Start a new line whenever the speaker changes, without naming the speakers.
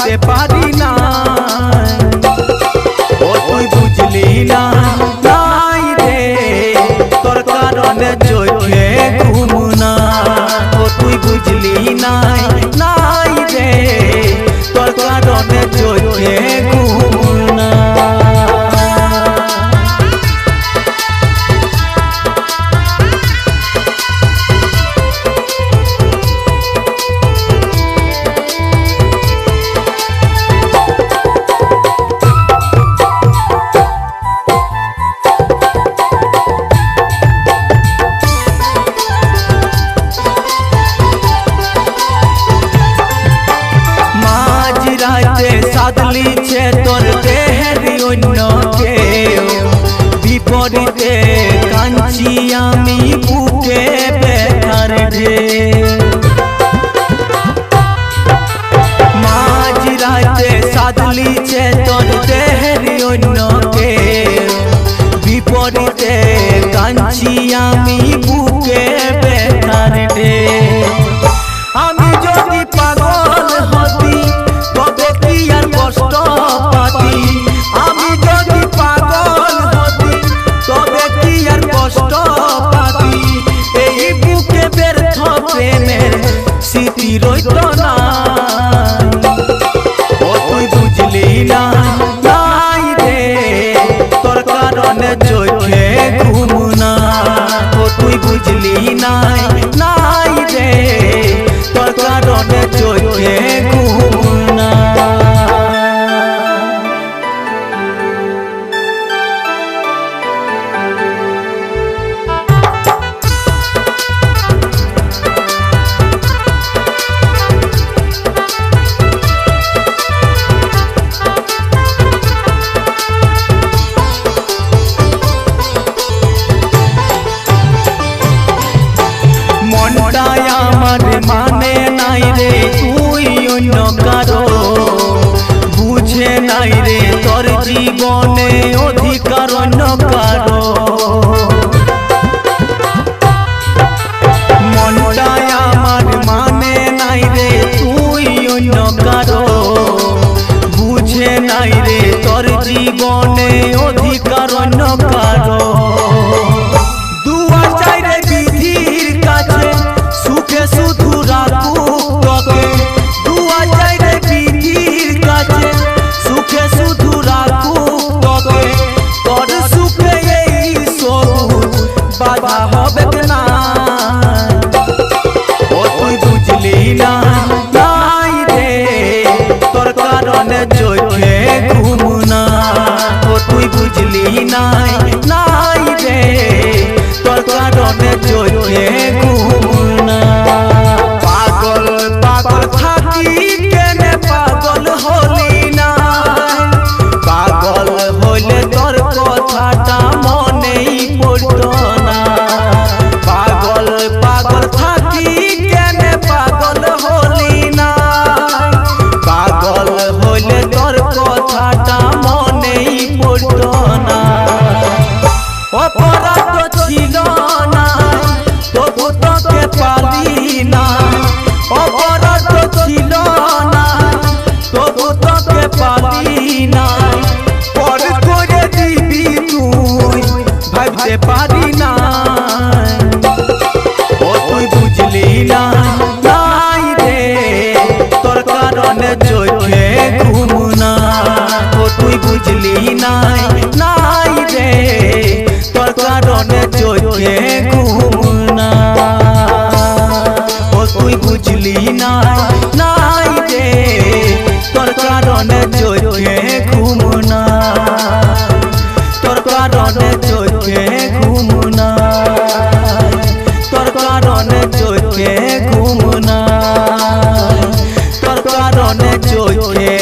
ভাবতে পারি না। ও তুই বুঝলি না নাই রে তোর কারণে চোখে ঘুম না। ও তুই বুঝলি নাই নাই রে তোর কারণে চোখে ঘুম না। সাদলিছে তোর দেহের অন্য কেউ বিপরীতে কাঞ্চি আমি বুকে ব্যথার ঢেউ। মাঝরাতে সাদলিছে তোর দেহের অন্য কেউ বিপরীতে কাঞ্চি আমি বুকে ব্যথার ঢেউ। আমি যদি পাগল হতি তবে কি আর কষ্ট পাতি। আমি যদি পাগল হতি তবে কি আর কষ্ট পাতি। এই বুকে ব্যর্থ প্রেমের স্মৃতি রইত না। ও তুই বুঝলি না নাই রে তোর কারণে চোখে ঘুম না। ও তুই বুঝলি নাই নাই রে তোর কারণে চোখে ঘুম না। মনটাই আমার মানে নাই রে তুই অন্য কারো বুঝে নাই রে তোর জীবনে অধিকার অন্য কারো। মনটাই আমার মানে নাই রে তুই অন্য কারো বুঝে নাই রে তোর জীবনে অধিকার অন্য কারো। দুয়া চাই রে বিধির কাছে সুখে শুধু রাখুক তোকে। দুয়া চাই রে বিধির কাছে সুখে শুধু রাখুক তোকে। তোর সুখে এই সবুজ বাধা হবে না। ও তুই বুঝলি না নাই রে তোর কারণে চোখে ঘুম না। ও তুই বুঝলি নাই নাই রে তোর কারণে চোখে ঘুম না। পাগল পাগল থাকি কেনে পাগল হলি না। পাগল হইলে তোর কথাটা মনেই পড়ত না। পাগল পাগল থাকি কেনে পাগল হলি না। পাগল হইলে তোর কথাটা মনেই পড়ত না। অপরাধ ছিল না তবু তোকে পালি না। অপরাধ ছিল না তবু তোকে পালি না। পর করে দিবি তুই ভাবতে পারি না। ও তুই বুঝলি না নাই রে তোর কারণে চোখে ঘুম না। ও তুই বুঝলি নাই নাই রে তোর কারণে চোখে ঘুম না। ও তুই বুঝলি নাই নাই রে তোর কারণে চোখে ঘুম না। তোর কারণে চোখে ঘুম না। তোর কারণে চোখে ঘুম না। তোর কারণে চোখে